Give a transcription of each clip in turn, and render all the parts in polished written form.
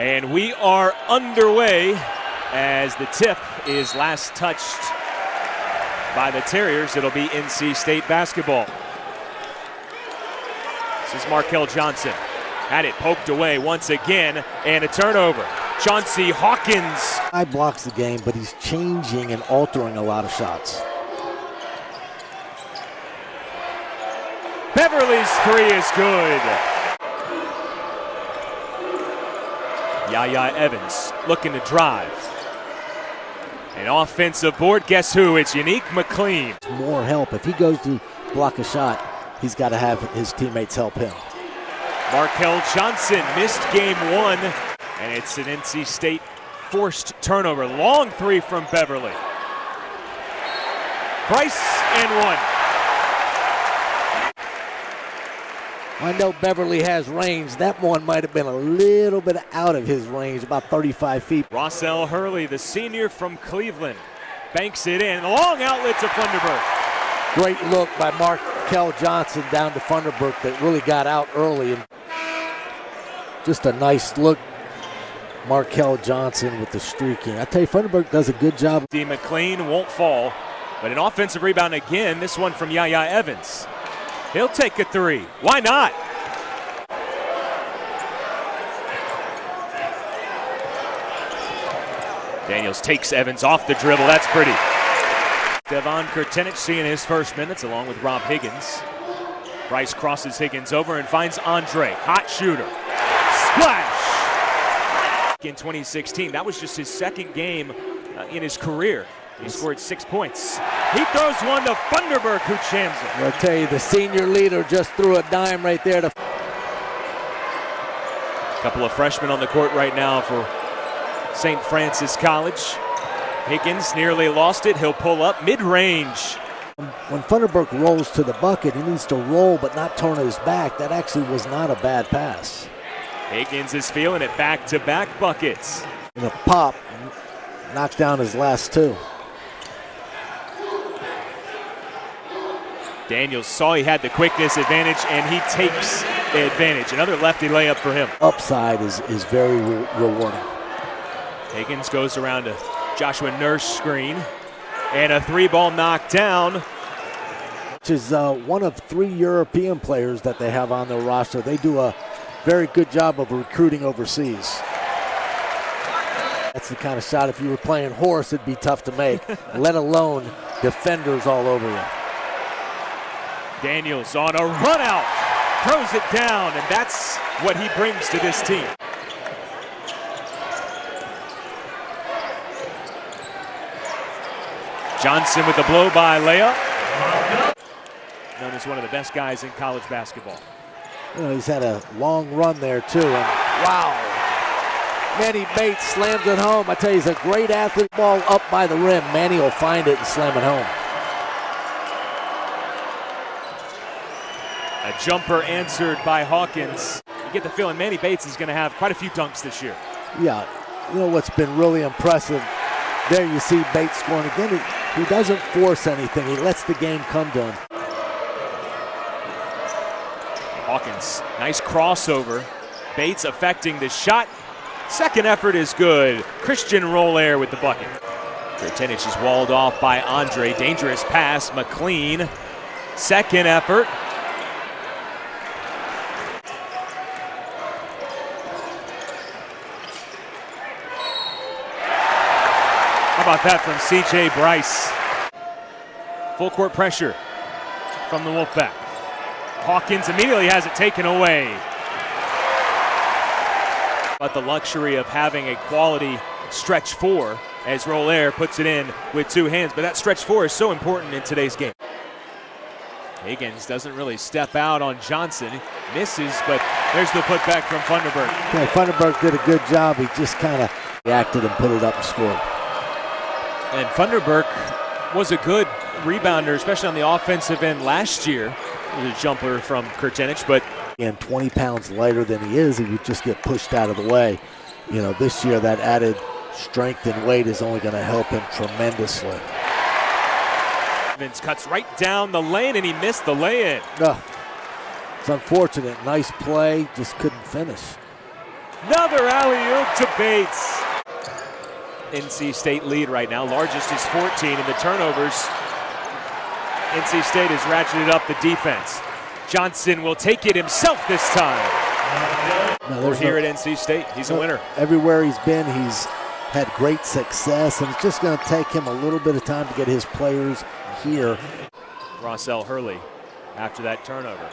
And we are underway as the tip is last touched by the Terriers. It'll be NC State basketball. This is Markel Johnson. Had it poked away once again, and a turnover. Chauncey Hawkins. He blocks the game, but he's changing and altering a lot of shots. Beverly's three is good. Yaya Evans looking to drive. An offensive board. Guess who? It's Unique McLean. More help. If he goes to block a shot, he's got to have his teammates help him. Markel Johnson missed game one, and it's an NC State forced turnover. Long three from Beverly. Bryce and one. I know Beverly has range. That one might have been a little bit out of his range, about 35 feet. Rossell Hurley, the senior from Cleveland, banks it in. Long outlet to Funderburk. Great look by Markel Johnson down to Funderburk that really got out early. And just a nice look. Markel Johnson with the streaking. I tell you, Funderburk does a good job. D. McLean won't fall, but an offensive rebound again. This one from Yaya Evans. He'll take a three. Why not? Daniels takes Evans off the dribble. That's pretty. Devon Kurtenich seeing his first minutes along with Rob Higgins. Bryce crosses Higgins over and finds Andre. Hot shooter. Splash! In 2016, that was just his second game in his career. He scored 6 points. He throws one to Funderburk, who jams it. I'll tell you, the senior leader just threw a dime right there. A couple of freshmen on the court right now for St. Francis College. Higgins nearly lost it. He'll pull up mid-range. When Funderburk rolls to the bucket, he needs to roll but not turn his back. That actually was not a bad pass. Higgins is feeling it. Back-to-back buckets. And a pop, knocked down his last two. Daniels saw he had the quickness advantage, and he takes the advantage. Another lefty layup for him. Upside is very rewarding. Higgins goes around to Joshua Nurse screen, and a three-ball knocked down. Which is one of 3 European players that they have on their roster. They do a very good job of recruiting overseas. That's the kind of shot, if you were playing horse, it'd be tough to make, let alone defenders all over you. Daniels on a run out, throws it down, and that's what he brings to this team. Johnson with the blow-by layup. Known as one of the best guys in college basketball. You know, he's had a long run there too, and wow. Manny Bates slams it home. I tell you, he's a great athlete. Ball up by the rim. Manny will find it and slam it home. A jumper answered by Hawkins. You get the feeling Manny Bates is going to have quite a few dunks this year. Yeah, you know what's been really impressive? There you see Bates scoring again. He doesn't force anything. He lets the game come to him. Hawkins, nice crossover. Bates affecting the shot. Second effort is good. Christian Rollaire with the bucket. Kurtenich is walled off by Andre. Dangerous pass, McLean. Second effort. How about that from C.J. Bryce? Full court pressure from the Wolfpack. Hawkins immediately has it taken away. But the luxury of having a quality stretch four as Rollaire puts it in with 2 hands. But that stretch four is so important in today's game. Higgins doesn't really step out on Johnson. Misses, but there's the putback from Funderburk. Yeah, Funderburk did a good job. He just kind of reacted and put it up and scored. And Funderburk was a good rebounder, especially on the offensive end last year. It was a jumper from Kurtenich, but and 20 pounds lighter than he is, he would just get pushed out of the way. You know, this year that added strength and weight is only going to help him tremendously. Evans cuts right down the lane, and he missed the lay-in. It's unfortunate. Nice play, just couldn't finish. Another alley-oop to Bates. NC State lead right now. Largest is 14 in the turnovers. NC State has ratcheted up the defense. Johnson will take it himself this time. We're here at NC State. He's a winner. Everywhere he's been, he's had great success, and it's just going to take him a little bit of time to get his players here. Rossell Hurley after that turnover.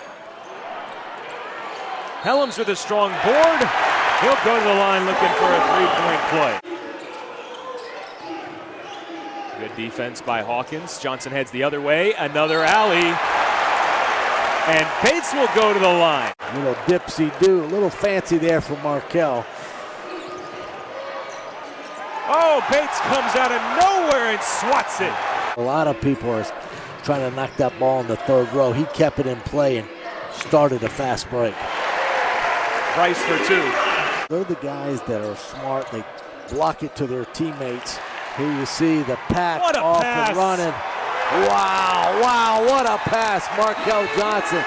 Hellems with a strong board. He'll go to the line looking for a three-point play. Good defense by Hawkins. Johnson heads the other way. Another alley. And Bates will go to the line. Little dipsy-do, a little fancy there for Markel. Oh, Bates comes out of nowhere and swats it. A lot of people are trying to knock that ball in the third row. He kept it in play and started a fast break. Bryce for two. They're the guys that are smart. They block it to their teammates. Here you see the pack off and running. Wow, wow, what a pass, Markel Johnson.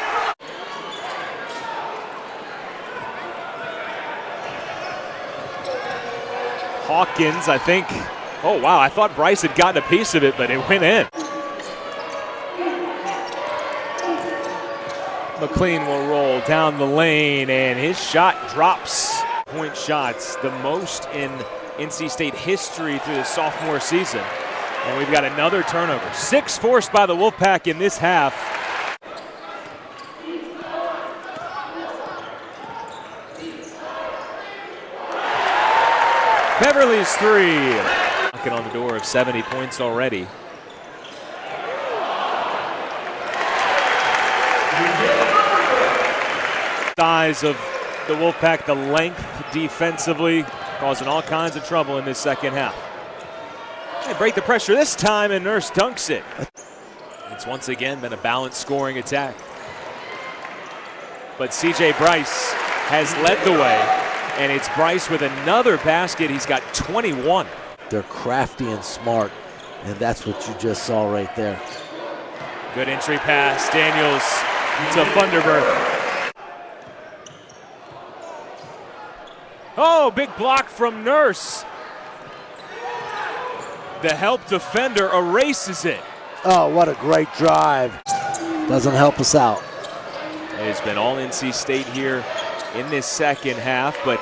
Hawkins, I think. Oh, wow, I thought Bryce had gotten a piece of it, but it went in. McLean will roll down the lane, and his shot drops. Point shots, the most in NC State history through the sophomore season. And we've got another turnover. 6 forced by the Wolfpack in this half. Beverly's three. Knocking on the door of 70 points already. Size of the Wolfpack, the length defensively, causing all kinds of trouble in this second half. They break the pressure this time, and Nurse dunks it. It's once again been a balanced scoring attack. But C.J. Bryce has led the way, and it's Bryce with another basket. He's got 21. They're crafty and smart, and that's what you just saw right there. Good entry pass, Daniels to Funderburk. Oh, big block from Nurse. The help defender erases it. Oh, what a great drive. Doesn't help us out. It has been all NC State here in this second half, but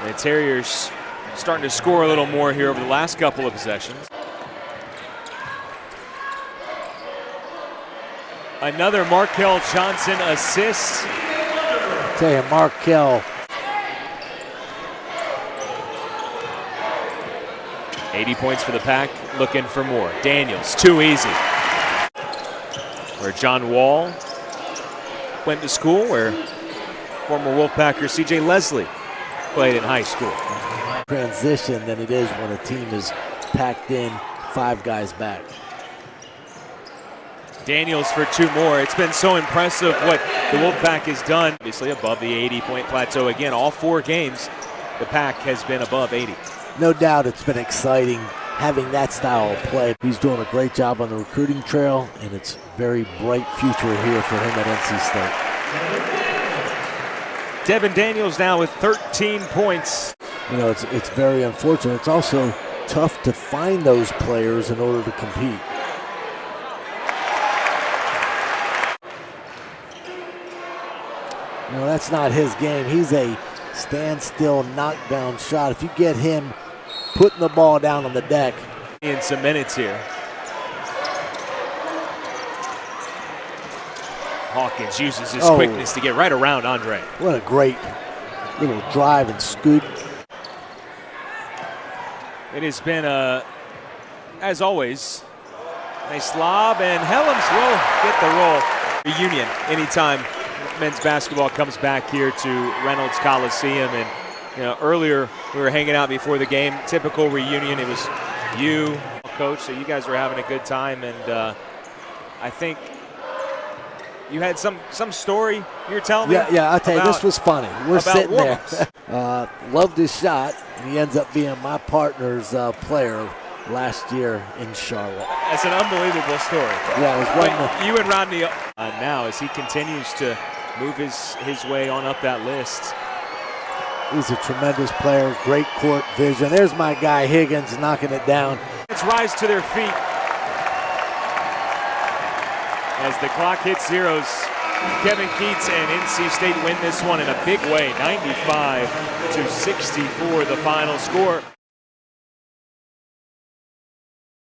the Terriers starting to score a little more here over the last couple of possessions. Another Markel Johnson assist. I tell you, Markel. 80 points for the Pack, looking for more. Daniels, too easy. Where John Wall went to school, where former Wolfpacker C.J. Leslie played in high school. Transition than it is when a team is packed in 5 guys back. Daniels for 2 more. It's been so impressive what the Wolfpack has done. Obviously above the 80-point plateau again. All 4 games, the Pack has been above 80. No doubt it's been exciting having that style of play. He's doing a great job on the recruiting trail, and it's a very bright future here for him at NC State. Devon Daniels now with 13 points. You know, it's very unfortunate. It's also tough to find those players in order to compete. You know, that's not his game. He's a standstill knockdown shot. If you get him putting the ball down on the deck. In some minutes here. Hawkins uses his quickness to get right around Andre. What a great little drive and scoop. It has been, as always, nice lob, and Hellems will get the roll. Reunion anytime men's basketball comes back here to Reynolds Coliseum. And you know, earlier we were hanging out before the game. Typical reunion. It was you, coach, so you guys were having a good time. And I think you had some story you were telling me. Yeah. I'll tell you, this was funny. We're sitting there. Loved his shot, and he ends up being my partner's player last year in Charlotte. That's an unbelievable story. Yeah, it was one. You and Rodney now as he continues to move his way on up that list. He's a tremendous player, great court vision. There's my guy Higgins knocking it down. Let's rise to their feet as the clock hits zeros. Kevin Keats and NC State win this one in a big way, 95-64 the final score.